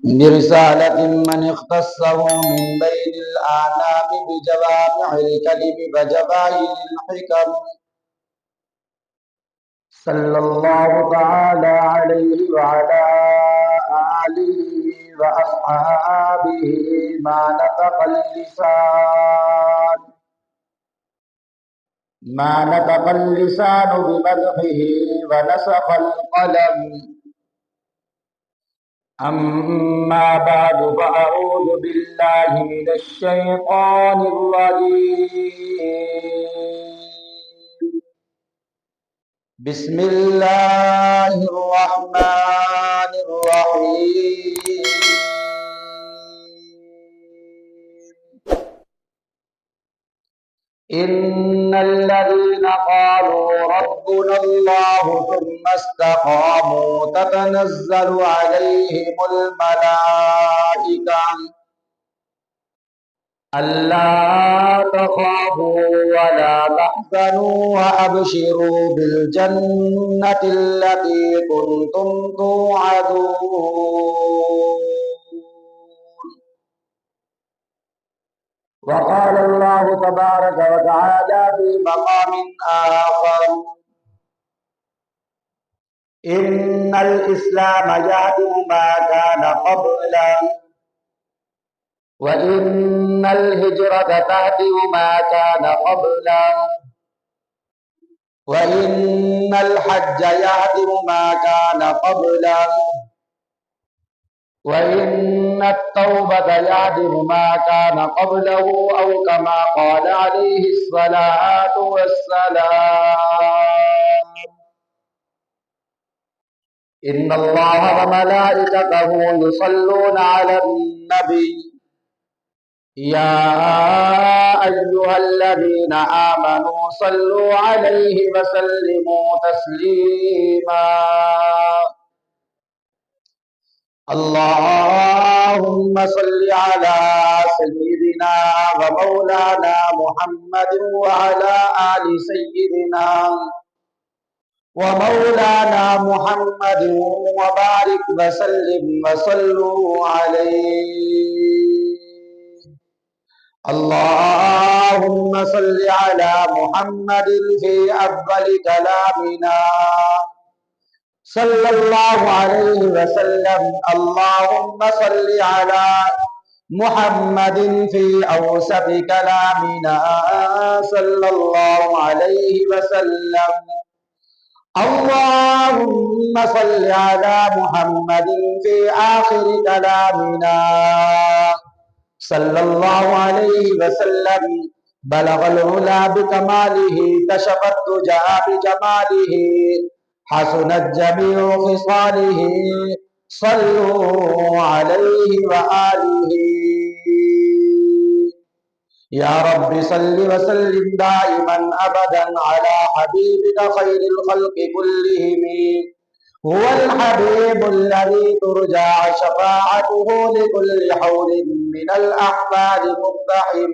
برسالة من اختصه من بين الأعلام بجوامع الكلم وجواهر الحكم، صلى الله تعالى عليه وعلى آله وأصحابه. ما نطق اللسان بمدحه ونسق القلم. أما بعد، فأعوذ بالله من الشيطان الرجيم. بسم الله الرحمن الرحيم. إن الذين قالوا ربنا الله ثم استقاموا تتنزل عليهم الملائكة ألا تخافوا ولا تحزنوا وأبشروا بالجنة التي كنتم توعدون. وقال الله تبارك وتعالى في مقام آخر: إن الإسلام يهدم ما كان قبله، وإن الهجرة تهدم ما كان قبله، وإن الحج يهدم ما كان قبله، وإن التوبة يهدم ما كان قبله، أو كما قال عليه الصلاة والسلام. إن الله وملائكته يصلون على النبي يا أيها الذين آمنوا صلوا عليه وسلموا تسليما. اللهم صل على سيدنا ومولانا محمد وعلى آل سيدنا ومولانا محمد وبارك وسلم وصلوا عليه. اللهم صل على محمد في أفضل كلامنا صلى الله عليه وسلم. اللهم صل على محمد في أوسط كلامنا صلى الله عليه وسلم. اللهم صل على محمد في آخر كلامنا صلى الله عليه وسلم. بلغ العلا بكماله، كشف الدجى بجماله، حسنت جميع خصاله. صلوا عليه وآله. يا رب صل وسلم دائما أبدا على حبيبك خير الخلق كلهم. هو الحبيب الذي ترجى شفاعته لكل حول من الأحوال مقتحم.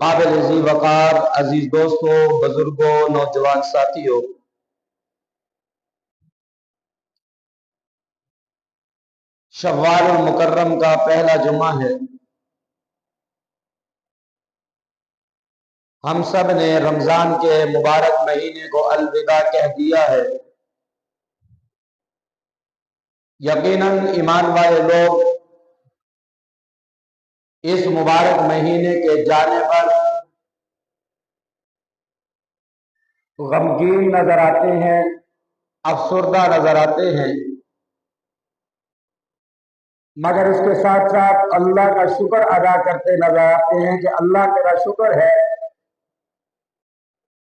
قابل ذی وقار عزیز دوستوں، بزرگوں، نوجوان ساتھیوں، شوال المکرم کا پہلا جمعہ ہے۔ ہم سب نے رمضان کے مبارک مہینے کو الوداع کہہ دیا ہے۔ یقیناً ایمان والے لوگ اس مبارک مہینے کے جانے پر غمگین نظر آتے ہیں، افسردہ نظر آتے ہیں، مگر اس کے ساتھ ساتھ اللہ کا شکر ادا کرتے نظر آتے ہیں کہ اللہ تیرا شکر ہے،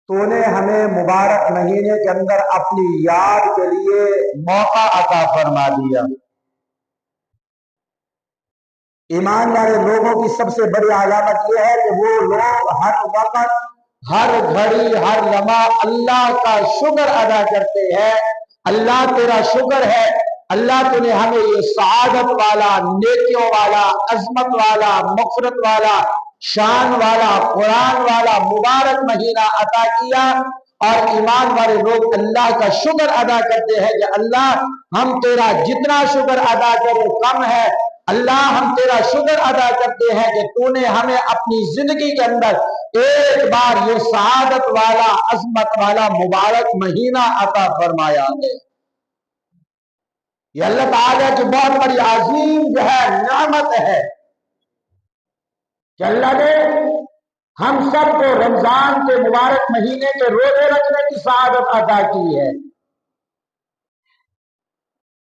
تو نے ہمیں مبارک مہینے کے اندر اپنی یاد کے لیے موقع عطا فرما دیا۔ ایمان والے لوگوں کی سب سے بڑی علامت یہ ہے کہ وہ لوگ ہر وقت، ہر گھڑی، ہر لمحہ اللہ کا شکر ادا کرتے ہیں۔ اللہ تیرا شکر ہے، اللہ تو نے ہمیں یہ سعادت والا، نیکیوں والا، عظمت والا، مغفرت والا، شان والا، قرآن والا مبارک مہینہ عطا کیا۔ اور ایمان والے لوگ اللہ کا شکر ادا کرتے ہیں کہ اللہ ہم تیرا جتنا شکر ادا کریں کم ہے۔ اللہ ہم تیرا شکر ادا کرتے ہیں کہ تو نے ہمیں اپنی زندگی کے اندر ایک بار یہ سعادت والا، عظمت والا مبارک مہینہ عطا فرمایا ہے۔ یہ اللہ تعالیٰ کی بہت بڑی عظیم جو ہے نعمت ہے کہ اللہ نے ہم سب کو رمضان کے مبارک مہینے کے روزے رکھنے کی سعادت عطا کی ہے،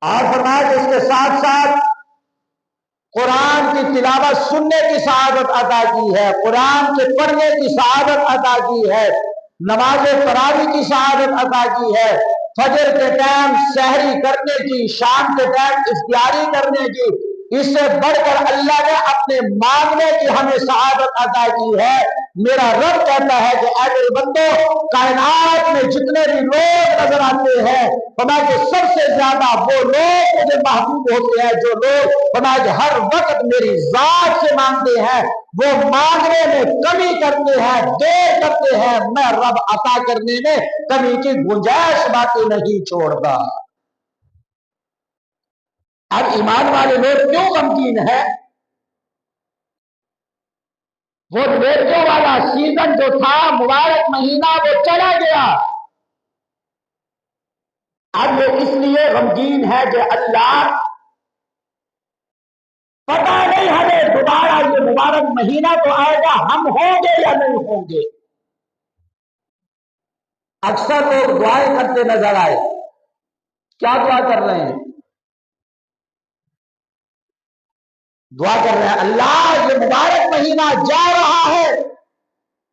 اور فرمایا کہ اس کے ساتھ ساتھ قرآن کی تلاوت سننے کی سعادت عطا کی ہے، قرآن کے پڑھنے کی سعادت عطا کی ہے، نماز تراویح کی سعادت عطا کی ہے، فجر کے ٹائم سحری کرنے کی، شام کے ٹائم افطاری کرنے کی، اس سے بڑھ کر اللہ نے اپنے مانگنے کی ہمیں سعادت عطا کی ہے۔ میرا رب کہتا ہے کہ اے میرے بندو، کائنات میں جتنے بھی لوگ نظر آتے ہیں، فرمایا کہ سب سے زیادہ وہ لوگ مجھے محبوب ہوتے ہیں جو لوگ فرمایا کہ ہر وقت میری ذات سے مانگتے ہیں، وہ مانگنے میں کمی کرتے ہیں، دیر کرتے ہیں، میں رب عطا کرنے میں کمی کی گنجائش باقی نہیں چھوڑتا۔ اب ایمان والے لوگ کیوں غمگین ہے؟ وہ نیکیوں والا سیزن جو تھا، مبارک مہینہ، وہ چلا گیا۔ اب وہ اس لیے غمگین ہے کہ اللہ پتہ نہیں ہمیں دوبارہ یہ مبارک مہینہ تو آئے گا، ہم ہوں گے یا نہیں ہوں گے۔ اکثر لوگ دعائیں کرتے نظر آئے، کیا دعا کر رہے ہیں؟ دعا کر رہے ہیں اللہ یہ مبارک مہینہ جا رہا ہے،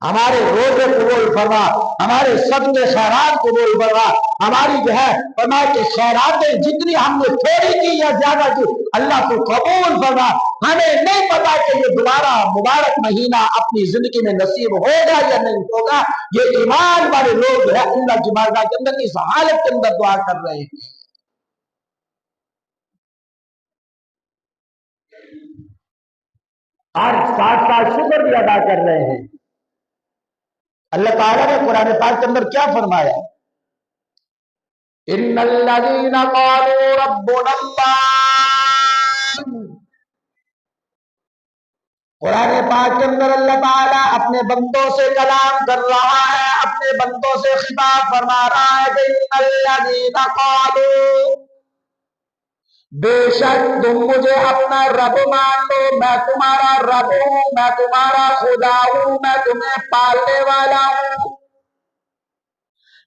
ہمارے روزے قبول فرما، ہمارے صدقے خیرات قبول فرما، ہماری جو ہے فرمائے کہ خیراتیں جتنی ہم نے تھوڑی کی یا زیادہ کی اللہ کو قبول فرما۔ ہمیں نہیں پتا کہ یہ دوبارہ مبارک مہینہ اپنی زندگی میں نصیب ہوگا یا نہیں ہوگا۔ یہ ایمان والے لوگ جو ہے اللہ کی بارگاہ کے اندر اس حالت کے اندر دعا کر رہے ہیں۔ اور ساتھ ساتھ شکر بھی ادا کر رہے ہیں۔ اللہ تعالیٰ نے قرآن پاک کے اندر کیا فرمایا؟ ان الذين قالوا ربنا اللہ۔ قرآن پاک کے اندر اللہ تعالیٰ اپنے بندوں سے کلام کر رہا ہے، اپنے بندوں سے خطاب فرما رہا ہے کہ ان الذين قالوا، بے شک تم مجھے اپنا رب مان لو، میں تمہارا رب ہوں، میں تمہارا خدا ہوں، میں تمہیں پالنے والا ہوں،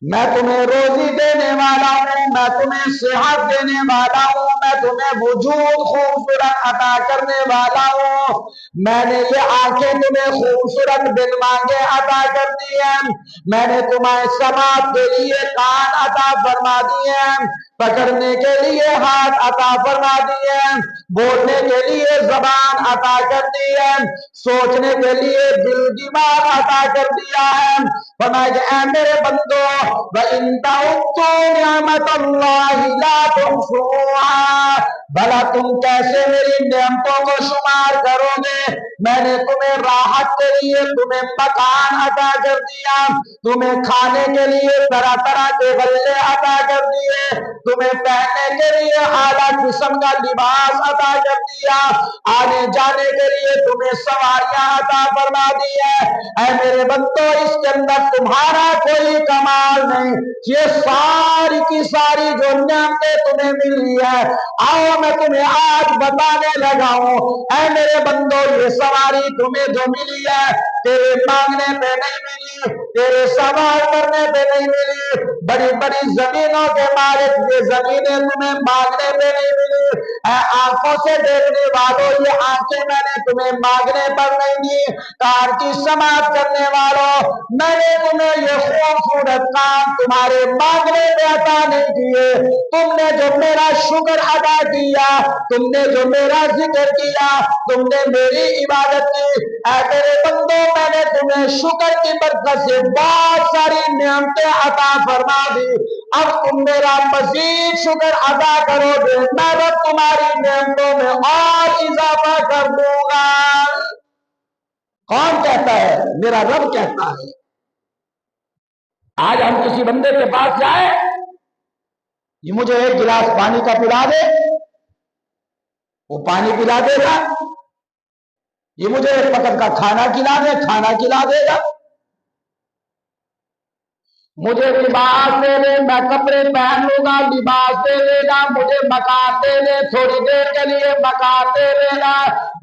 میں تمہیں روزی دینے والا ہوں، میں تمہیں صحت دینے والا ہوں، میں تمہیں وجود خوبصورت عطا کرنے والا ہوں، میں نے یہ آنکھیں تمہیں خوبصورت بن مانگے عطا کر دی ہیں، میں نے تمہیں سماعت کے لیے کان عطا فرما دیے ہیں، پکڑنے کے لیے ہاتھ عطا فرما دیے، بولنے کے لیے زبان عطا کر دی ہے، سوچنے کے لیے دل دماغ عطا کر دیا ہے۔ فرمایا کہ اے میرے بندو وَإِن تَعُدُّوا نِعْمَتَ اللَّهِ لَا تُحْصُوهَا، بھلا تم کیسے میری نعمتوں کو شمار کرو گے؟ میں نے تمہیں راحت کے لیے تمہیں مکان عطا کر دیا، تمہیں کھانے کے لیے طرح طرح کے غلے عطا کر دیے، تمہیں پہننے کے لیے اعلیٰ قسم کا لباس عطا کر دیا، آنے جانے کے لیے تمہیں سواریاں عطا فرما دی ہے۔ اے میرے بندو اس کے اندر تمہارا کوئی کمال نہیں، یہ ساری کی ساری جو نعمتیں تمہیں ملی ہے، آؤ میں تمہیں آج بتانے لگا ہوں۔ اے میرے بندو یہ سواری تمہیں جو ملی ہے تیرے مانگنے پہ نہیں ملی، تیرے سوال کرنے پہ نہیں ملی، بڑی بڑی زمینوں کے مالک یہ زمینیں تمہیں مانگنے پہ نہیں ملی۔ اے آنکھوں سے دیکھنے والوں یہ آنکھیں میں نے تمہیں مانگنے پر نہیں دی، کان کی سماعت کرنے والوں میں نے تمہیں یہ خوبصورت کام تمہارے مانگنے پہ عطا نہیں کیے، تم نے جو میرا شکر ادا کیا، تم نے جو میرا ذکر کیا، تم نے میری عبادت کی، اے میرے بندو میں نے تمہیں شکر کی برکت سے بہت ساری نعمتیں عطا فرما دی، اب تم میرا مزید شکر ادا کرو گے میں رب تمہاری نعمتوں میں اور اضافہ کر دوں گا۔ کون کہتا ہے؟ میرا رب کہتا ہے۔ آج ہم کسی بندے کے پاس جائیں، یہ مجھے ایک گلاس پانی کا پلا دے، وہ پانی پلا دے گا، یہ مجھے ایک وقت کا کھانا کھلا دے، کھانا کھلا دے گا، مجھے لباس دے دے میں کپڑے پہن لوں گا، لباس دے دے گا، مجھے مکان دے دے تھوڑی دیر کے لیے مکان دے دے گا،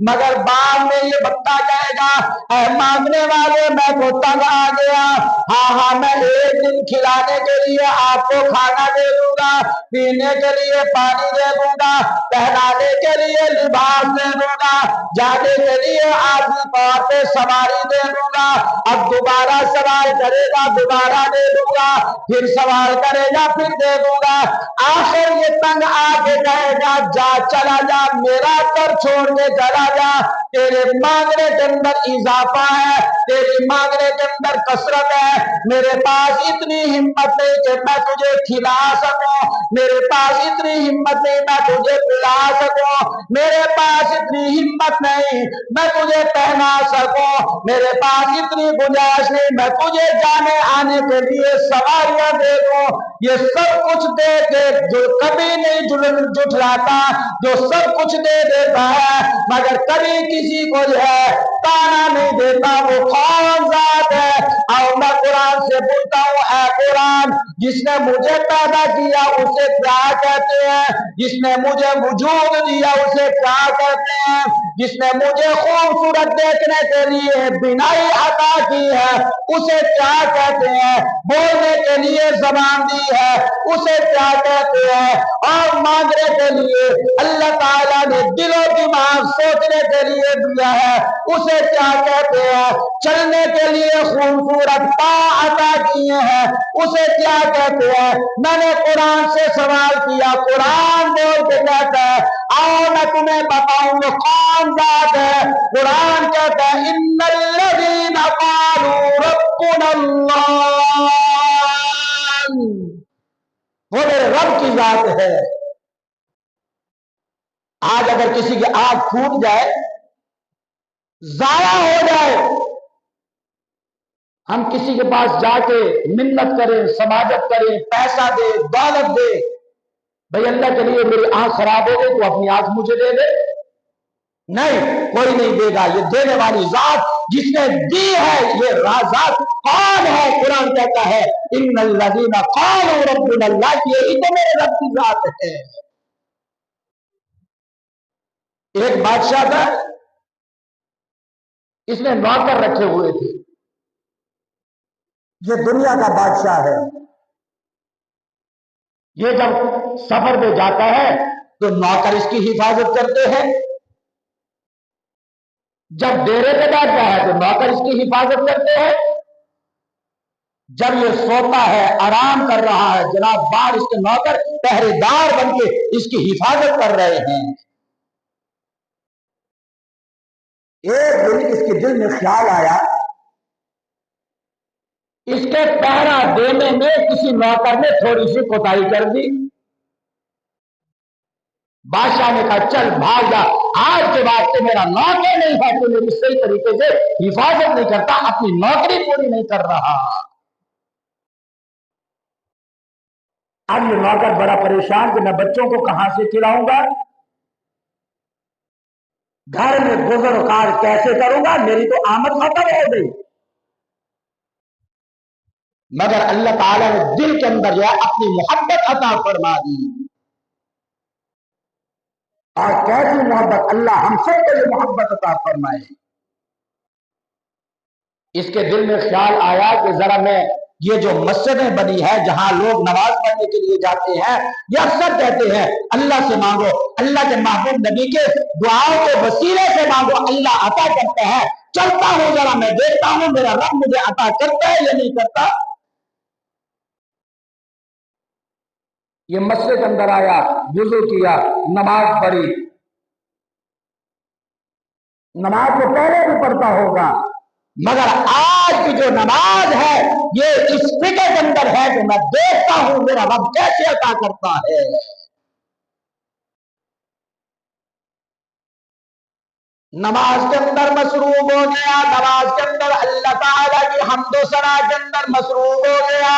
مگر بعد میں یہ بندہ کہے گا اے مانگنے والے میں تو تنگ آ گیا، ہاں میں ایک دن کھلانے کے لیے آپ کو کھانا دے دوں گا، پینے کے لیے پانی دے دوں گا، پہنانے کے لیے لباس دے دوں گا، جانے کے لیے آدمی طور پہ سواری دے دوں گا، اب دوبارہ سوار کرے گا دوبارہ دے دوں گا، پھر سوال کرے گا پھر دے دوں گا، آخر یہ تنگ آ کے کہے گا جا چلا جا میرا کر چھوڑ کے چلا جا، تیرے مانگنے کے اندر اضافہ ہے، تیری مانگنے کے اندر کثرت ہے، میرے پاس اتنی ہمت نہیں کہ میں تجھے کھلا سکوں، میرے پاس اتنی ہمت نہیں میں تجھے پلا سکوں، میرے پاس اتنی ہمت نہیں میں تجھے پہنا سکوں، میرے پاس اتنی گنجائش نہیں میں تجھے جانے آنے کے لیے سواریاں دے دوں، یہ سب کچھ دے کے جو کبھی نہیں جھٹلاتا، جو سب کچھ دے دیتا ہے مگر کبھی کسی کو جو ہے تانا نہیں دیتا، وہ کون ذات ہے؟ اور میں قرآن سے بولتا ہوں اے قرآن جس نے مجھے پیدا کیا اسے کیا کہتے ہیں؟ جس نے مجھے وجود دیا اسے کیا کہتے ہیں؟ جس نے مجھے خوبصورت دیکھنے کے لیے بینائی عطا کی ہے اسے کیا کہتے ہیں؟ بولنے کے لیے زبان دی ہے اسے کیا کہتے ہیں؟ اور مانگنے کے لیے اللہ تعالیٰ نے دل و دماغ سوچنے کے لیے دیا ہے اسے کیا کہتے ہیں؟ چلنے کے لیے خوبصورت پاؤں عطا کیے ہیں اسے کیا کہتے ہیں؟ میں نے قرآن سے سوال کیا، قرآن بول کے کہتا ہے آؤ میں تمہیں بتاؤں گا کون ذات ہے، قرآن کہتا ہے ان الذین قالوا ربنا اللہ، وہ میرے رب کی ذات ہے۔ آج اگر کسی کی آنکھ پھوٹ جائے ضائع ہو جائے، ہم کسی کے پاس جا کے منت کریں، سماجت کریں، پیسہ دے دولت دے، بھئی اللہ کے لیے میری آنکھ خراب ہو گئی تو اپنی آنکھ مجھے دے دے، نہیں کوئی نہیں دے گا، یہ دینے والی ذات جس نے دی ہے یہ ذات کون ہے؟ قرآن کہتا ہے ان الذین قالوا ربنا اللہ، یہی تو میرے رب کی ذات ہے۔ ایک بادشاہ تھا، اس نے نوکر رکھے ہوئے تھے، یہ دنیا کا بادشاہ ہے، یہ جب سفر پہ جاتا ہے تو نوکر اس کی حفاظت کرتے ہیں، جب ڈیرے پہ بیٹھتا ہے تو نوکر اس کی حفاظت کرتے ہیں، جب یہ سوتا ہے آرام کر رہا ہے جناب باہر اس کے نوکر پہرے دار بن کے اس کی حفاظت کر رہے ہیں. ایک دن اس کے دل میں خیال آیا اس کے پہرا دینے میں کسی نوکر نے تھوڑی سی کوتاہی کر دی. بادشاہ نے کہا چل بھاگ جا، آج کے بعد سے میرا نوکر نہیں ہے، تو میری صحیح طریقے سے حفاظت نہیں کرتا، اپنی نوکری پوری نہیں کر رہا. اب یہ نوکر بڑا پریشان کہ میں بچوں کو کہاں سے کھلاؤں گا، گھر میں گزر کار کیسے کروں گا، میری تو آمد ختم ہو گئی. مگر اللہ تعالیٰ نے دل کے اندر جو ہے اپنی محبت عطا فرما دی. اور کیسی محبت، اللہ ہم سب کو یہ محبت عطا فرمائے. اس کے دل میں خیال آیا کہ ذرا میں یہ جو مسجدیں بنی ہے جہاں لوگ نماز پڑھنے کے لیے جاتے ہیں، یہ اکثر کہتے ہیں اللہ سے مانگو، اللہ کے محبوب نبی کے دعاؤں کے وسیلے سے مانگو، اللہ عطا کرتا ہے. چلتا ہوں ذرا میں دیکھتا ہوں میرا رب مجھے عطا کرتا ہے یا نہیں کرتا. یہ مسجد کے اندر آیا، وضو کیا، نماز پڑھی. نماز تو پہلے بھی پڑھتا ہوگا، مگر آج کی جو نماز ہے یہ اس فکر کے اندر ہے کہ میں دیکھتا ہوں میرا رب کیسے عطا کرتا ہے. نماز کے اندر مصروف ہو گیا، نماز کے اندر اللہ تعالیٰ کی حمد و ثنا کے اندر مصروف ہو گیا.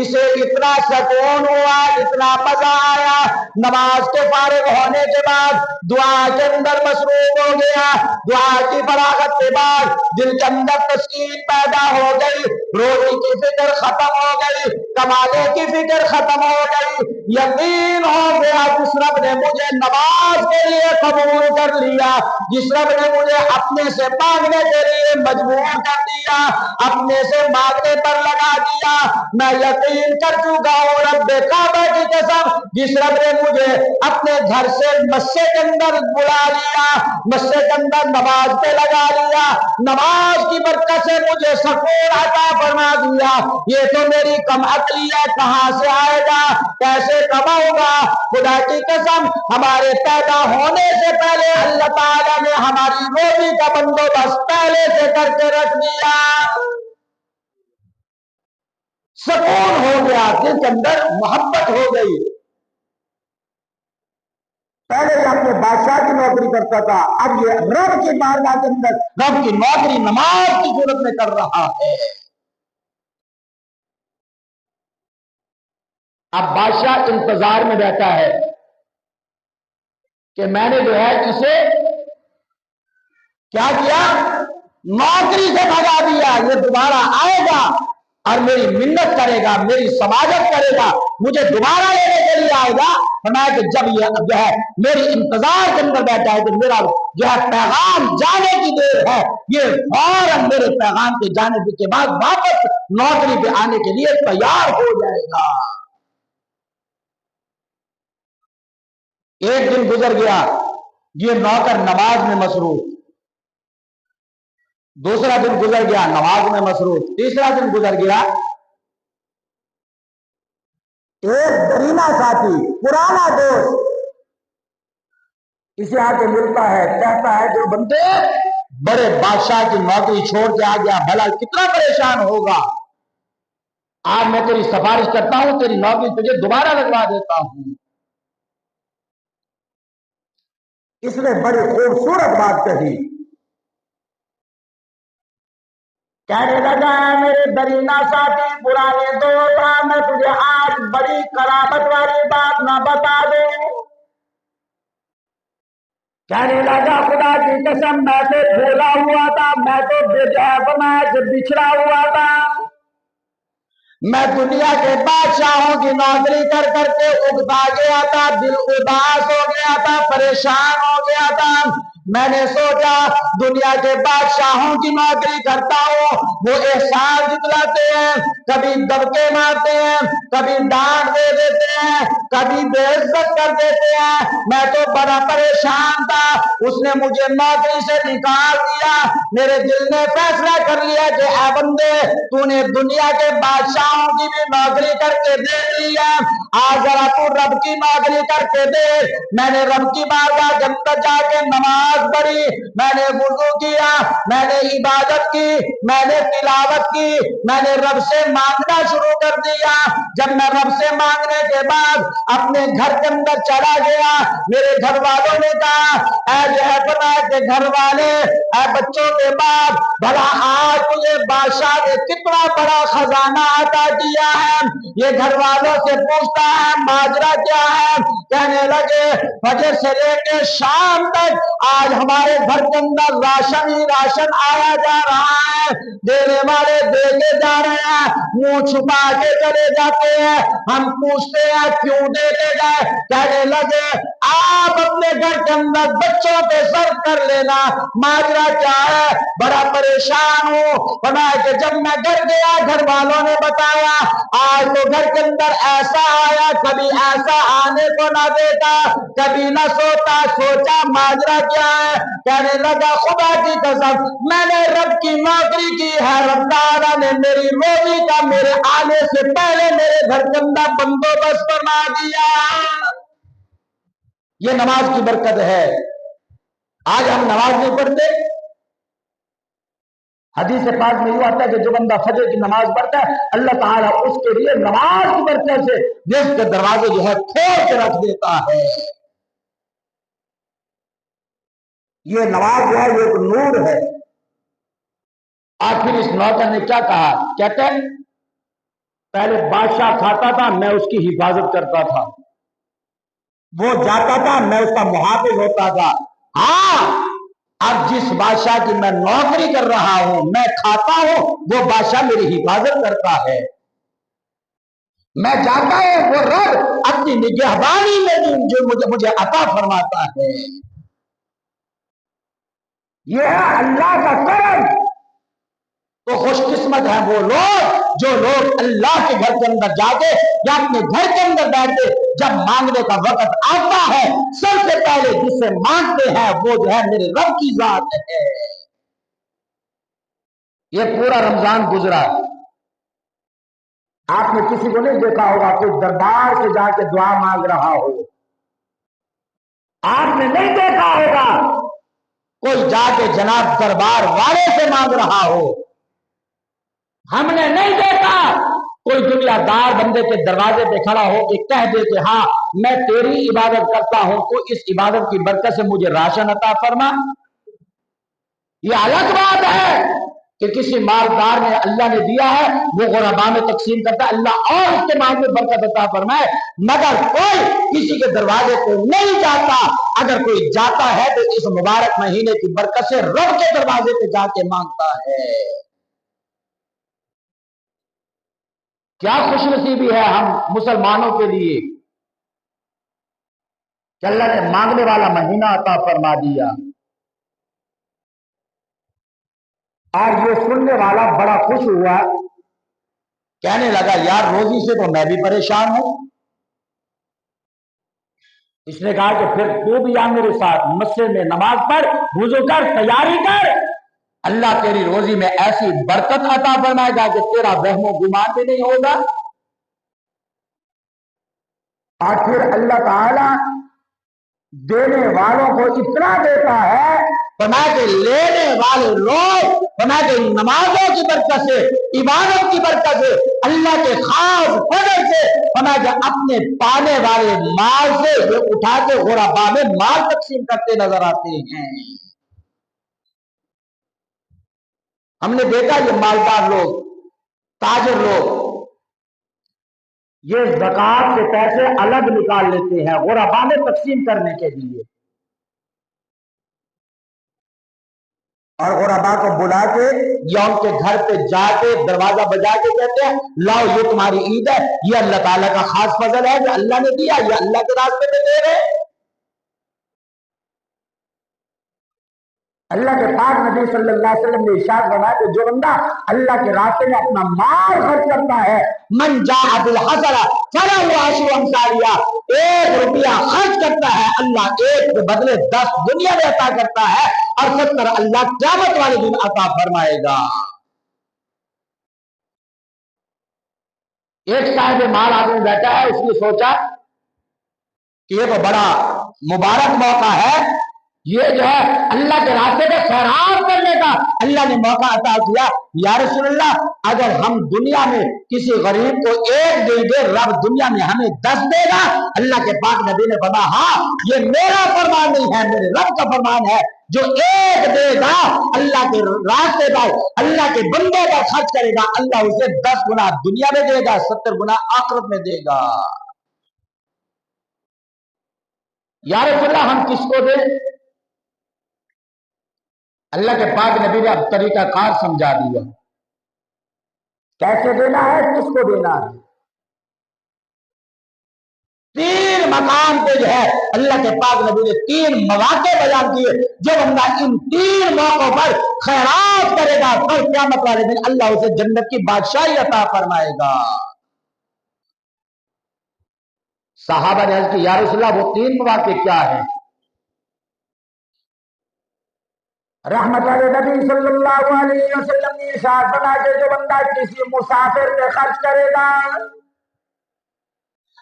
اسے اتنا سکون ہوا، اتنا مزہ آیا. نماز کے فارغ ہونے کے بعد دعا کے اندر مصروف ہو گیا. دعا کی فراغت کے بعد دل کے اندر تسکین پیدا ہو گئی، روزی کی فکر ختم ہو گئی، کمانے کی فکر ختم ہو گئی. یقین ہو گیا جس رب نے مجھے نماز کے لیے قبول کر لیا، جس رب نے مجھے اپنے سے مانگنے کے لیے مجبور کر دیا، اپنے سے مانگنے پر لگا دیا، میں یقین کر چکا ہوں رب کعبہ کی قسم، جس رب نے مجھے اپنے گھر سے مسجد کے اندر بلا لیا، مسجد کے اندر نماز پہ لگا لیا، نماز کی برکت سے مجھے سکون عطا فرما دیا. یہ تو میری کم عقلی ہے، کہاں سے آئے گا، کیسے کماؤں گا. خدا کی قسم ہمارے پیدا ہونے سے پہلے اللہ تعالیٰ نے ہماری روزی کا بندوبست پہلے سے کر کے رکھ دیا. سکون ہو گیا، دل کے اندر محبت ہو گئی. پہلے یہ اپنے بادشاہ کی نوکری کرتا تھا، اب یہ رب کی بارگاہ کے اندر رب کی نوکری نماز کی صورت میں کر رہا ہے. اب بادشاہ انتظار میں بیٹھا ہے کہ میں نے جو ہے اسے کیا کیا، نوکری سے بھگا دیا، یہ دوبارہ آئے گا اور میری منت کرے گا، میری سماجت کرے گا، مجھے دوبارہ لینے کے لیے آئے گا. فرمایا کہ جب یہ جو ہے میری انتظار کے اندر بیٹھا ہے کہ میرا جو ہے پیغام جانے کی دیر ہے، یہ فوراً میرے پیغام کے جانے کے بعد واپس نوکری پہ آنے کے لیے تیار ہو جائے گا. ایک دن گزر گیا، یہ نوکر نماز میں مصروف. دوسرا دن گزر گیا، نماز میں مصروف. تیسرا دن گزر گیا، ایک درینا ساتھی، پرانا دوست اسے آ کے ملتا ہے، کہتا ہے جو بندے بڑے بادشاہ کی نوکری چھوڑ کے آ گیا، بھلا کتنا پریشان ہوگا، آج میں تیری سفارش کرتا ہوں، تیری نوکری تجھے دوبارہ لگوا دیتا ہوں. اس نے بڑی خوبصورت بات کہی، کہنے لگا میرے درینا ساتھی، پرانے دوست، میں تجھے آج بڑی کرامت والی بات نہ بتا دوں. کہنے لگا خدا کی قسم میں تو بھولا ہوا تھا، میں تو بچھڑا ہوا تھا، میں دنیا کے بادشاہوں کی نوکری کر کر کے اگتا گیا تھا، دل اداس ہو گیا تھا، پریشان ہو گیا تھا. میں نے سوچا دنیا کے بادشاہوں کی نوکری کرتا ہوں، وہ احسان جتلاتے ہیں، کبھی دبکے مارتے ہیں، کبھی ڈانٹ دے دیتے ہیں، کبھی بے عزت کر دیتے ہیں، میں تو بڑا پریشان تھا۔ اس نے مجھے نوکری سے نکال دیا۔ میرے دل نے فیصلہ کر لیا کہ اے بندے، تو نے دنیا کے بادشاہوں کی بھی نوکری کر کے دے دی ہے، آج ذرا تو رب کی نوکری کر کے دے۔ میں نے رب کی بارگاہ کے اندر جا کے نماز پڑھی، میں نے وضو کیا، میں نے عبادت کی، میں نے تلاوت کی، میں نے رب سے مانگنا شروع کر دیا۔ جب میں رب سے مانگنے کے بعد اپنے گھر کے اندر چلا گیا، میرے گھر والوں نے کہا اے جو ہے پتا کہ گھر والے، اے بچوں کے باپ، بھلا آج تجھے بادشاہ نے کتنا بڑا خزانہ عطا کیا ہے۔ یہ گھر والوں سے پوچھتا ہے ماجرا کیا ہے؟ کہنے لگے فجر سے لے کے شام تک آج ہمارے گھر کے اندر راشن ہی راشن آیا جا رہا ہے، دینے والے دیتے جا رہے ہیں، منہ چھپا کے چلے جاتے ہیں، ہم پوچھتے ہیں کیوں دیتے گئے؟ کہنے لگے آپ اپنے گھر کے اندر بچوں پہ صرف کر لینا، ماجرا کیا ہے؟ بڑا پریشان ہوں۔ فرمایا کہ جب میں گھر گیا، گھر والوں نے بتایا آج تو گھر کے اندر ایسا آیا، کبھی ایسا آنے کو نہ دیتا، کبھی نہ سوتا۔ سوچا ماجرا کیا ہے؟ کہنے لگا خدا کی قسم میں نے رب کی نوکری کی ہے، رب تعالیٰ نے میری روزی کا میرے آنے سے پہلے میرے گھر کے اندر بندوبست فرما دیا۔ یہ نماز کی برکت ہے۔ آج ہم نماز نہیں پڑھتے۔ حدیث پاک میں یہ آتا ہے کہ جو بندہ فجر کی نماز پڑھتا ہے اللہ تعالیٰ اس کے لیے نماز کی برکت سے رزق کے دروازے جو ہے کھول کے رکھ دیتا ہے۔ یہ نماز جو ہے یہ ایک نور ہے۔ آخر اس نوکر نے کیا کہا؟ کہتے ہیں پہلے بادشاہ کھاتا تھا میں اس کی حفاظت کرتا تھا، وہ جاتا تھا میں اس کا محافظ ہوتا تھا، ہاں اب جس بادشاہ کی میں نوکری کر رہا ہوں، میں کھاتا ہوں، وہ بادشاہ میری حفاظت کرتا ہے، میں جاتا ہوں وہ رب اپنی نگہبانی میں جو مجھے عطا فرماتا ہے۔ یہ ہے اللہ کا کرم۔ تو خوش قسمت ہے وہ لوگ جو لوگ اللہ کے گھر کے اندر جاتے یا اپنے گھر کے اندر بیٹھتے، جب مانگنے کا وقت آتا ہے سب سے پہلے جس سے مانگتے ہیں وہ جو ہے میرے رب کی ذات ہے۔ یہ پورا رمضان گزرا، آپ نے کسی کو نہیں دیکھا ہوگا کوئی دربار سے جا کے دعا مانگ رہا ہو، آپ نے نہیں دیکھا ہوگا کوئی جا کے جناب دربار والے سے مانگ رہا ہو، ہم نے نہیں دیکھا کوئی دنیا دار بندے کے دروازے پہ کھڑا ہو کہ کہہ دے کہ ہاں میں تیری عبادت کرتا ہوں تو اس عبادت کی برکت سے مجھے راشن عطا فرما۔ یہ الگ بات ہے کہ کسی مالدار نے اللہ نے دیا ہے وہ غربا میں تقسیم کرتا ہے، اللہ اور اس کے مال میں برکت عطا فرمائے، مگر کوئی کسی کے دروازے کو نہیں جاتا۔ اگر کوئی جاتا ہے تو اس مبارک مہینے کی برکت سے رب کے دروازے پہ جا کے مانگتا ہے۔ کیا خوش نصیبی ہے ہم مسلمانوں کے لیے کہ اللہ نے مانگنے والا مہینہ عطا فرما دیا۔ اور یہ سننے والا بڑا خوش ہوا، کہنے لگا یار روزی سے تو میں بھی پریشان ہوں۔ اس نے کہا کہ پھر تو بھی آ میرے ساتھ مسجد میں نماز پڑھ، وضو کر، تیاری کر، اللہ تیری روزی میں ایسی برکت عطا فرمائے گا کہ تیرا وہم و گمان بھی نہیں ہوگا۔ اور پھر اللہ تعالی دینے والوں کو اتنا دیتا ہے، فرمایا کہ لینے والے لوگ، فرمایا کہ نمازوں کی برکت سے، عبادت کی برکت سے، اللہ کے خاص فضل سے، فرمایا کہ اپنے پانے والے مال سے یہ اٹھا کے غربا میں مال تقسیم کرتے نظر آتے ہیں۔ ہم نے دیکھا یہ مالدار لوگ، تاجر لوگ یہ زکوٰۃ کے پیسے الگ نکال لیتے ہیں غربا میں تقسیم کرنے کے لیے، اور غربا کو بلا کے یا ان کے گھر پہ جا کے دروازہ بجا کے کہتے ہیں لاؤ یہ تمہاری عید ہے، یہ اللہ تعالیٰ کا خاص فضل ہے جو اللہ نے دیا، یہ اللہ کے راستے میں دے رہے۔ اللہ کے پاک نبی صلی اللہ علیہ وسلم نے ارشاد فرمایا کہ جو بندہ اللہ کے راستے میں اپنا مال خرچ کرتا ہے، من جاء بالحسنہ فلہ عشر امثالہا، 1 روپیہ خرچ کرتا ہے اللہ 1 کے بدلے 10 دنیا میں عطا کرتا ہے اور 70 اللہ قیامت والے دن عطا فرمائے گا۔ ایک صاحب مال آدمی بیٹھا ہے، اس نے سوچا کہ یہ تو بڑا مبارک موقع ہے، یہ جو ہے اللہ کے راستے میں خیرات کرنے کا اللہ نے موقع عطا کیا۔ یا رسول اللہ، اگر ہم دنیا میں کسی غریب کو 1 دیں گے، رب دنیا میں ہمیں 10 دے گا؟ اللہ کے پاک نبی نے فرمایا ہاں، یہ میرا فرمان نہیں ہے، میرے رب کا فرمان ہے، جو 1 دے گا اللہ کے راستے پر، اللہ کے بندے پر خرچ کرے گا، اللہ اسے 10 گنا دنیا میں دے گا، 70 گنا آخرت میں دے گا۔ یا رسول اللہ، ہم کس کو دیں؟ اللہ کے پاک نبی نے اب طریقہ کار سمجھا دیا، کیسے دینا ہے، کس کو دینا ہے۔ 3 مقام پہ جو ہے اللہ کے پاک نبی نے 3 مواقع بیان کیے، جو بندہ ان 3 موقعوں پر خیرات کرے گا پھر قیامت والے دن اللہ اسے جنت کی بادشاہی عطا فرمائے گا۔ صحابہ نے عرض کی یا رسول اللہ وہ 3 مواقع کیا ہیں؟ رحمت نبی صلی اللہ علیہ وسلم نے ارشاد فرمایا کہ جو بندہ کسی مسافر پہ خرچ کرے گا،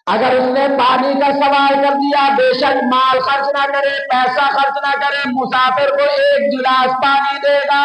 اگر اس نے پانی کا سوال کر دیا، بے شک مال خرچ نہ کرے، پیسہ خرچ نہ کرے، مسافر کو 1 گلاس پانی دے گا،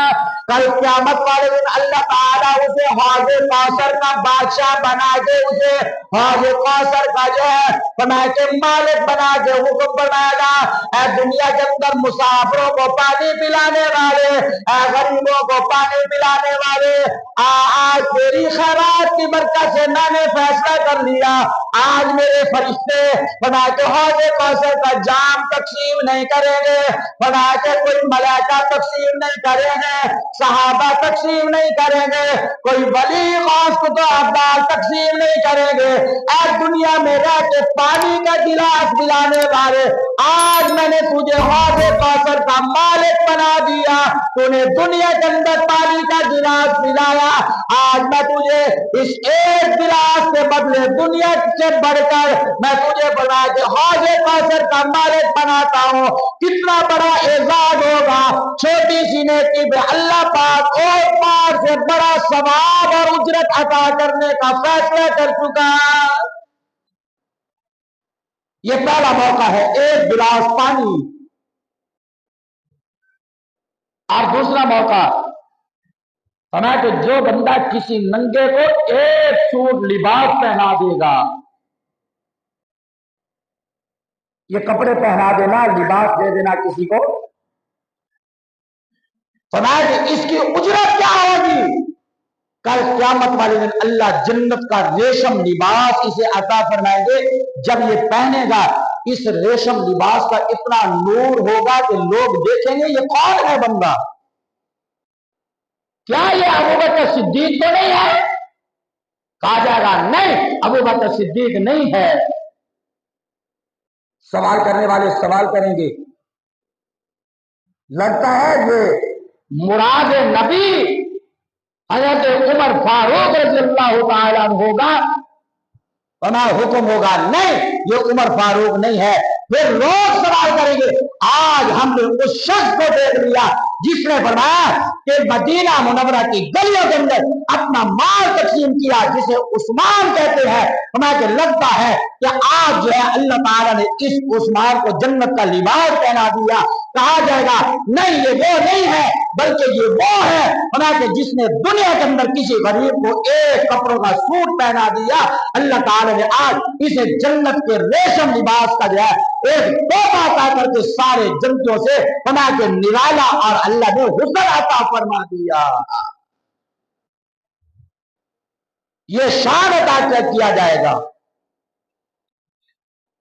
کل قیامت والے دن اللہ تعالیٰ اسے حوض کوثر کا بادشاہ بنا کے، اسے حوض کوثر کا جو ہے بنا کے مالک بنا کے حکم بنائے گا، اے دنیا کے اندر مسافروں کو پانی پلانے والے، اے غریبوں کو پانی پلانے والے، آج تیری خیرات کی برکت سے میں نے فیصلہ کر لیا، آج میرے فرشتے بنا کے حوض کوثر کا جام تقسیم نہیں کریں گے، بنا کے کوئی ملائکہ تقسیم نہیں کریں گے، صحابہ تقسیم نہیں کریں گے، کوئی ولی غوث قطب عباس تقسیم نہیں کریں گے، اے دنیا میں رہ کے پانی کا گلاس پلانے والے، آج میں نے تجھے حوض کوثر کا مالک بنا دیا، تو نے دنیا کے اندر پانی کا گلاس پلایا، آج میں تجھے اس 1 گلاس کے بدلے دنیا سے بڑھ کر میں تجھے بنا کے حوض کوثر کا مالک بناتا ہوں۔ کتنا بڑا اعزاز ہوگا، چھوٹی سی نیکی پہ اللہ پاک اور پار سے بڑا ثواب اور اجرت عطا کرنے کا فیصلہ کر چکا۔ یہ پہلا موقع ہے، 1 گلاس پانی۔ اور دوسرا موقع فرمایا کہ جو بندہ کسی ننگے کو 1 سوٹ لباس پہنا دے گا، یہ کپڑے پہنا دینا، لباس دے دینا کسی کو، فرمایا کہ اس کی اجرت کیا ہوگی؟ کل قیامت والے دن اللہ جنت کا ریشم لباس اسے عطا فرمائیں گے، جب یہ پہنے گا اس ریشم لباس کا اتنا نور ہوگا کہ لوگ دیکھیں گے یہ کون ہے بندہ، کیا یہ ابوبکر صدیق تو نہیں ہے؟ کہا جائے گا نہیں، ابوبکر صدیق نہیں ہے۔ سوال کرنے والے سوال کریں گے، لگتا ہے یہ مراد نبی حضرت عمر فاروق رضی اللہ تعالیٰ عنہ ہوگا، حکم ہوگا نہیں یہ عمر فاروق نہیں ہے۔ پھر لوگ سوال کریں گے، آج ہم نے اس شخص کو دیکھ لیا جس نے فرمایا کہ مدینہ منورہ کی گلیوں کے اندر اپنا مال تقسیم کیا، جسے عثمان کہتے ہیں، ہمیں کہ لگتا ہے کہ آج جو ہے اللہ تعالیٰ نے اس عثمان کو جنت کا لباس پہنا دیا۔ کہا جائے گا نہیں یہ وہ نہیں ہے، بلکہ یہ وہ ہے ہمیں کہ جس نے دنیا کے اندر کسی غریب کو 1 کپڑوں کا سوٹ پہنا دیا، اللہ تعالیٰ نے آج اسے جنت کے ریشم لباس کا جو ہے ایک تحفہ عطا کر کے سارے جنتوں سے بنا کے نرالا اور اللہ نے حسن عطا فرما دیا۔ یہ شان عطا کیا جائے گا۔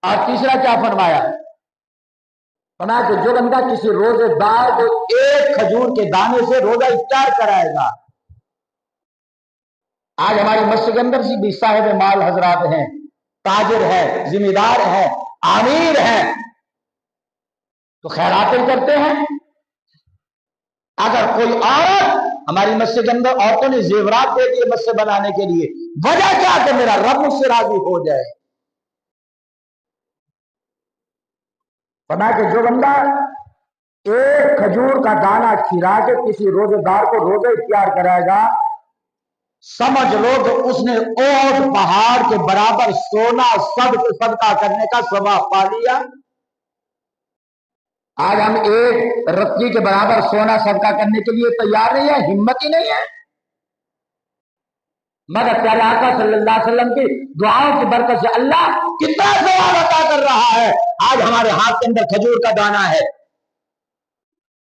اور تیسرا کیا فرمایا؟ فرمایا کہ جو بندہ کسی روزے دار کو 1 کھجور کے دانے سے روزہ افطار کرائے گا۔ آج ہماری مسجد کے اندر بھی صاحب مال حضرات ہیں، تاجر ہے، ذمہ دار ہے، امیر ہے، تو خیراتیں کرتے ہیں، اگر کوئی عورت ہماری مسجد کے اندر عورتوں نے زیورات دے دیے مسجد بنانے کے لیے، وجہ کیا کہ میرا رب مجھ سے راضی ہو جائے. فرمایا کہ جو بندہ ایک کھجور کا دانہ کھلا کے کسی روزے دار کو روزہ اختیار کرائے گا، سمجھ لو کہ اس نے احد پہاڑ کے برابر سونا صدقہ کرنے کا ثواب پا لیا. آج ہم ایک رتی کے برابر سونا صدقہ کرنے کے لیے تیار نہیں ہے، ہمت ہی نہیں ہے. مگر پیارے آقا صلی اللہ علیہ وسلم کی دعاؤں کی برکت سے اللہ کتنا ثواب عطا کر رہا ہے. آج ہمارے ہاتھ کے اندر کھجور کا دانہ ہے.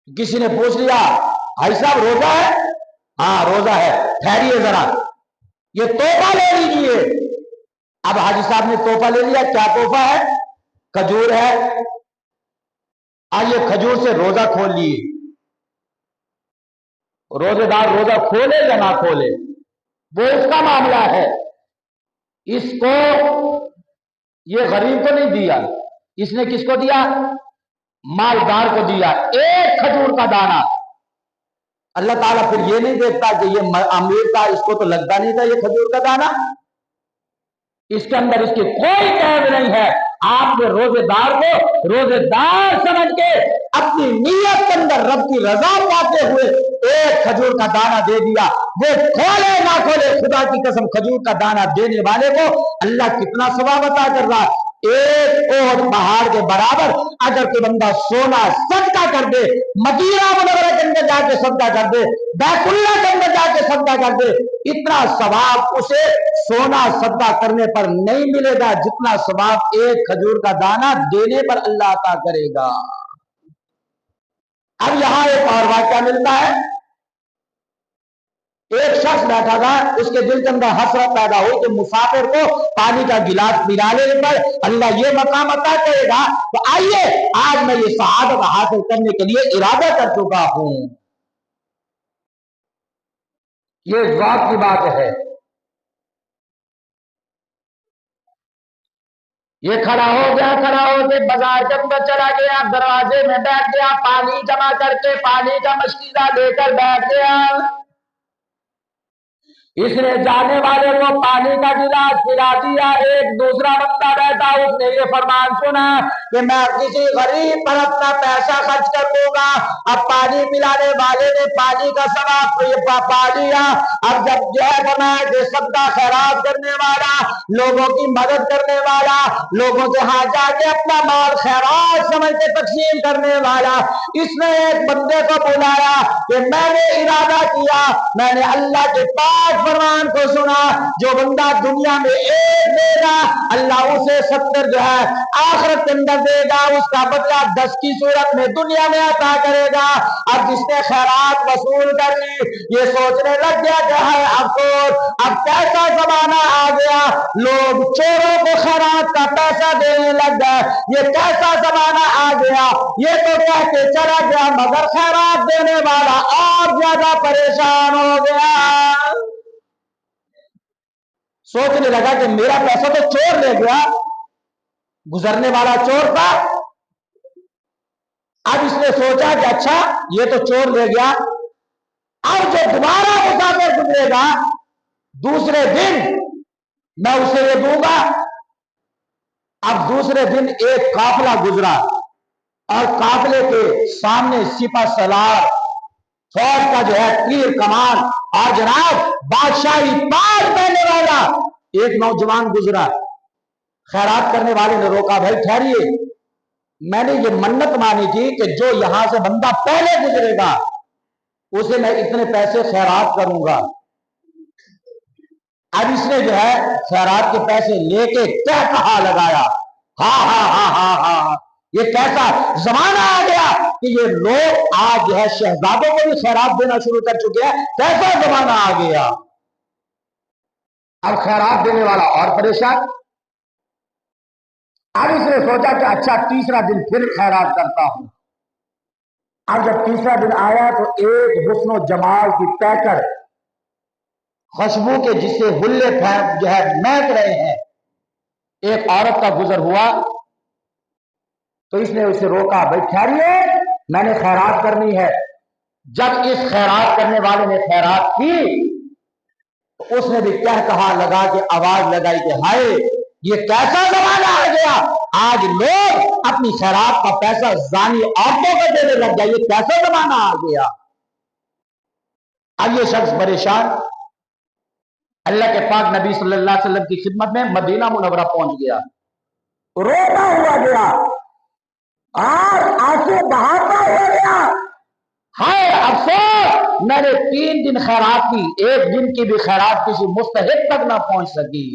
کسی نے پوچھ لیا بھائی صاحب روزہ ہے؟ ہاں روزہ ہے. ٹھہریے ذرا، یہ تحفہ لے لیجیے. اب حاجی صاحب نے تحفہ لے لیا. کیا تحفہ ہے؟ کھجور ہے. آئیے کھجور سے روزہ کھول لیے. روزے دار روزہ کھولے یا نہ کھولے وہ اس کا معاملہ ہے. اس کو یہ غریب کو نہیں دیا، اس نے کس کو دیا؟ مالدار کو دیا. ایک کھجور کا دانہ. اللہ تعالیٰ پھر یہ نہیں دیکھتا کہ یہ امیر تھا، اس کو تو لگتا نہیں تھا یہ کھجور کا دانہ. اس کے اندر اس کی کوئی قید نہیں ہے. آپ نے روزے دار کو روزے دار سمجھ کے اپنی نیت کے اندر رب کی رضا پاتے ہوئے ایک کھجور کا دانہ دے دیا. وہ کھولے نہ کھولے، خدا کی قسم کھجور کا دانہ دینے والے کو اللہ کتنا ثواب عطا کر رہا ہے. ایک احد پہاڑ کے برابر اگر کوئی بندہ سونا صدقہ کر دے، مدینہ منورہ کے اندر جا کے صدقہ کر دے، بیت اللہ کے اندر جا کے صدقہ کر دے، اتنا ثواب اسے سونا صدقہ کرنے پر نہیں ملے گا جتنا ثواب ایک کھجور کا دانہ دینے پر اللہ عطا کرے گا. اب یہاں ایک اور واقعہ ملتا ہے. ایک شخص بیٹھا تھا، اس کے دل کے اندر حسرت پیدا ہوئی کہ مسافر کو پانی کا گلاس پلانے پر اللہ یہ مقام عطا کرے گا، تو آئیے آج میں یہ سعادت حاصل کرنے کے لیے ارادہ کر چکا ہوں. یہ ذوق کی بات ہے. یہ کھڑا ہو کے بازار کے اندر چلا گیا، دروازے میں بیٹھ گیا، پانی جمع کر کے پانی کا مشکیزہ لے کر بیٹھ گیا. اس نے جانے والے کو پانی کا گلاس پلا دیا. ایک دوسرا بندہ بیٹھا، اس نے یہ فرمان سنا کہ میں کسی غریب پر اپنا پیسہ خرچ کر دوں گا. اب پانی پلانے والے نے پانی کا ثواب پا لیا. اب جب جو ہے بنایا کہ صدقہ خیرات کرنے والا، لوگوں کی مدد کرنے والا، لوگوں کے ہاں جا کے اپنا مال خیرات سمجھ کے تقسیم کرنے والا، اس نے ایک بندے کو بلایا کہ میں نے ارادہ کیا، میں نے اللہ کے پاک فرمان کو سنا، جو بندہ دنیا میں ایک دے گا اللہ اسے 70 جو ہے آخرت کے اندر دے گا، اس کا بدلہ 10 کی صورت میں دنیا میں عطا کرے گا. اب جس نے خیرات وصول کر لی یہ سوچنے لگ گیا کہ ہے افسوس، اب کیسا زمانہ آ گیا، لوگ چوروں کو خیرات کا پیسہ دینے لگ گئے. یہ کیسا زمانہ آ گیا، یہ تو کہہ کے چلا گیا مگر خیرات دینے والا اور زیادہ پریشان ہو گیا. سوچنے لگا کہ میرا پیسہ تو چور لے گیا، گزرنے والا چور تھا. اب اس نے سوچا کہ اچھا یہ تو چور لے گیا، اب جو دوبارہ مسافر گزرے گا دوسرے دن میں اسے یہ دوں گا. اب دوسرے دن ایک قافلہ گزرا اور قافلے کے سامنے سپہ سالار فوج کا جو ہے تیر کمان اور جناب بادشاہی تاج پہننے والا ایک نوجوان گزرا. خیرات کرنے والے نے روکا، بھائی ٹھہریے، میں نے یہ منت مانی تھی کہ جو یہاں سے بندہ پہلے گزرے گا اسے میں اتنے پیسے خیرات کروں گا. اب اس نے جو ہے خیرات کے پیسے لے کے کیا کہا لگایا، ہاں ہاں ہاں ہاں ہاں یہ کیسا زمانہ آ گیا کہ یہ لوگ آج جو ہے شہزادوں کو بھی خیرات دینا شروع کر چکے ہیں. کیسا زمانہ آ گیا. اب خیرات دینے والا اور پریشان. اب اس نے سوچا کہ اچھا تیسرا دن پھر خیرات کرتا ہوں. اب جب تیسرا دن آیا تو ایک حسن و جمال کی پیکر خوشبو کے جس سے ہلے جو ہے مہک رہے ہیں ایک عورت کا گزر ہوا تو اس نے اسے روکا، بھائی ٹھہریے میں نے خیرات کرنی ہے. جب اس خیرات کرنے والے نے خیرات کی تو اس نے بھی کہا لگا کے آواز لگائی کہ ہائے یہ کیسا زمانہ آ گیا، آج لوگ اپنی خیرات کا پیسہ زانی عورتوں کو دینے لگ گیا، یہ کیسا زمانہ آ گیا۔ اب یہ شخص پریشان اللہ کے پاک نبی صلی اللہ علیہ وسلم کی خدمت میں مدینہ منورہ پہنچ گیا، روتا ہوا گیا اور آنسو بہاتا ہوا گیا، ہائے افسوس میں نے 3 دن خیرات کی، ایک دن کی بھی خیرات کسی مستحق تک نہ پہنچ سکی۔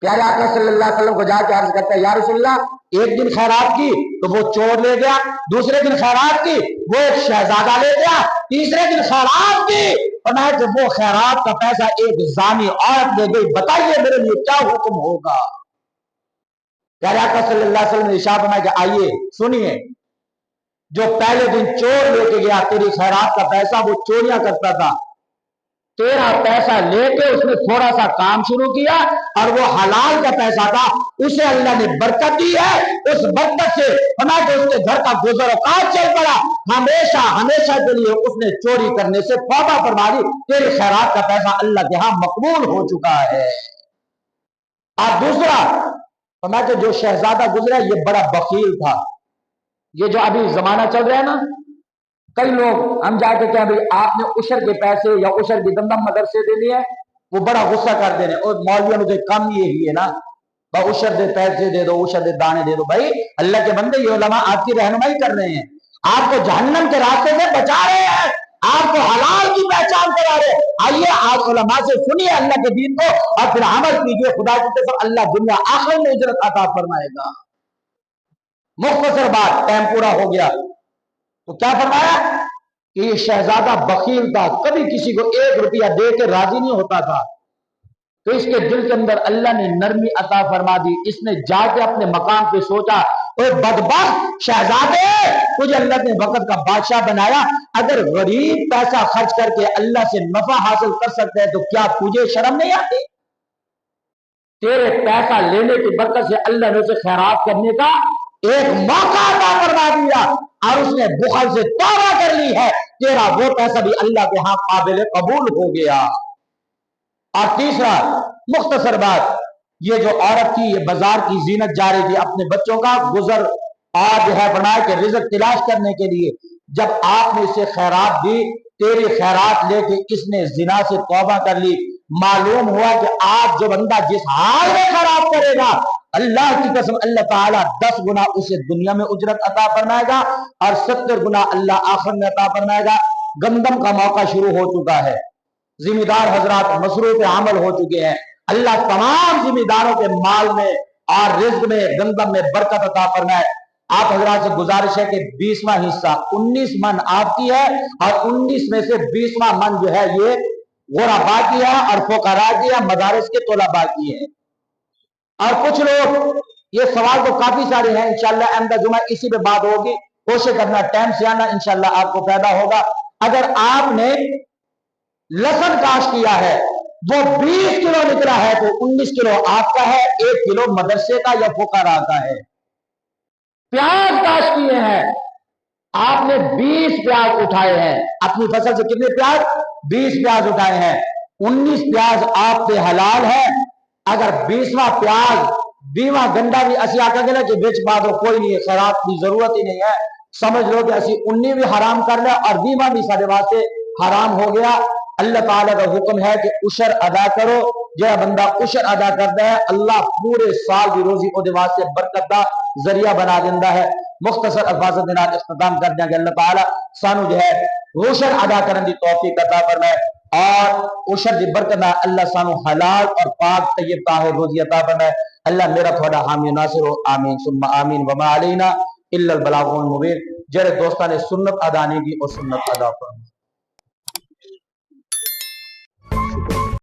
پیارے آقا صلی اللہ علیہ وسلم کو جا کے عرض کرتا ہے یا رسول اللہ ایک دن خیرات کی تو وہ چور لے گیا، دوسرے دن خیرات کی وہ ایک شہزادہ لے گیا، تیسرے دن خیرات کی فرمایا کہ وہ خیرات کا پیسہ ایک زانی عورت لے گئی، بتائیے میرے لیے کیا حکم ہوگا۔ پیارے آقا صلی اللہ علیہ وسلم نے ارشاد فرمایا کہ آئیے سنیے، جو پہلے دن چور لے کے گیا تیری خیرات کا پیسہ، وہ چوریاں کرتا تھا، تیرا پیسہ لے کے اس نے تھوڑا سا کام شروع کیا اور وہ حلال کا پیسہ تھا، اسے اللہ نے برکت دی ہے، اس برکت سے فرمایا کہ اس کے گھر کا گزر اوقات چل پڑا، ہمیشہ ہمیشہ کے لیے اس نے چوری کرنے سے توبہ فرما لی، تیری خیرات کا پیسہ اللہ کے ہاں مقبول ہو چکا ہے۔ اور دوسرا فرمایا کہ جو شہزادہ گزرا یہ بڑا بخیل تھا، یہ جو ابھی زمانہ چل رہا ہے نا، کئی لوگ ہم جا کے کیا بھائی آپ نے عشر کے پیسے یا عشر کی دندم مدرسے دینے ہیں، وہ بڑا غصہ کر دینے، اور مولویوں نے کم یہی ہے نا، عشر دے پیسے دے دو، عشر دے دانے دے دو۔ بھائی اللہ کے بندے یہ علماء آپ کی رہنمائی کر رہے ہیں، آپ کو جہنم کے راستے سے بچا رہے ہیں، آپ کو حلال کی پہچان کرا رہے ہیں، آئیے آپ علماء سے سنیے اللہ کے دین کو اور پھر عمل کیجیے، خدا کی قسم اللہ دنیا آخرت میں اجرت عطا فرمائے گا۔ مختصر بات، ٹائم پورا ہو گیا، تو کیا فرمایا کہ یہ شہزادہ بخیل تھا، کبھی کسی کو 1 روپیہ دے کے راضی نہیں ہوتا تھا، تو اس کے دل کے اندر اللہ نے نرمی عطا فرما دی، اس نے جا کے اپنے مقام پہ سوچا اے بدبخت شہزادے، تجھے اللہ نے وقت کا بادشاہ بنایا، اگر غریب پیسہ خرچ کر کے اللہ سے نفع حاصل کر سکتے ہیں تو کیا تجھے شرم نہیں آتی؟ تیرے پیسہ لینے کی برکت سے اللہ نے اسے خیرات کرنے کا ایک موقع عطا فرما دیا اور اس نے بخل سے توبہ کر لی ہے، تیرا وہ پیسہ بھی اللہ کے ہاں قابل قبول ہو گیا۔ اور تیسرا مختصر بات، یہ جو عورت تھی یہ بازار کی زینت جا رہی تھی، اپنے بچوں کا گزر آج ہے بنائے کہ رزق تلاش کرنے کے لیے، جب آپ نے اسے خیرات دی، تیری خیرات لے کے اس نے زنا سے توبہ کر لی، معلوم ہوا کہ آج جو بندہ جس حال میں خیرات کرے گا اللہ کی قسم اللہ تعالیٰ 10 گنا اسے دنیا میں اجرت عطا فرمائے گا اور 70 گنا اللہ آخر میں عطا فرمائے گا۔ گندم کا موقع شروع ہو چکا ہے، ذمہ دار حضرات مصروف عمل ہو چکے ہیں، اللہ تمام ذمہ داروں کے مال میں اور رزق میں گندم میں برکت عطا فرمائے۔ آپ حضرات سے گزارش ہے کہ 20واں حصہ 19 من آپ کی ہے اور 19 میں سے 20واں من جو ہے یہ غربا کی ہے اور فقراء کی ہے، مدارس کے طلباء کی ہے۔ اور کچھ لوگ یہ سوال تو کافی سارے ہیں، انشاءاللہ احمدہ جمعہ اسی پہ بات ہوگی، کوشش کرنا ٹائم سے آنا، انشاءاللہ آپ کو فائدہ ہوگا۔ اگر آپ نے لہسن کاشت کیا ہے وہ 20 کلو نکلا ہے تو 19 کلو آپ کا ہے، 1 کلو مدرسے کا یا فقراء کا ہے۔ پیاز کاشت کیے ہیں، آپ نے 20 پیاز اٹھائے ہیں، اپنی فصل سے کتنے پیاز؟ 20 پیاز اٹھائے ہیں، 19 پیاز آپ پہ حلال ہے۔ اگر 20واں پیاز 20واں گنڈا بھی اسی آقا گے نا کہ بیچ پا دو، کوئی نہیں ہے، خیرات کی ضرورت ہی نہیں ہے، سمجھ لو کہ اسی 19 بھی حرام کر لیا اور 20واں بھی سارے واسطے حرام ہو گیا۔ اللہ تعالیٰ کا حکم ہے کہ عشر ادا کرو، جو بندہ عشر ادا کرتا ہے اللہ پورے سال کی روزی کو واسطے برکت کا ذریعہ بنا دیتا ہے۔ مختصر الفاظ کے ساتھ اختتام کر دیں کہ اللہ تعالیٰ سانو جو ہے عشر ادا کرنے کی توفیق عطا فرمائے اور عشر کی برکت اللہ سانو حلال اور پاک طیب طاہر روزی عطا فرمائے۔ اللہ میرا تھوڑا حامی ناصر ہو، آمین ثم آمین، وما علینا الا البلاغ المبین۔ جڑے دوستان نے سنت ادا نہیں کی اور سنت ادا فرمائے۔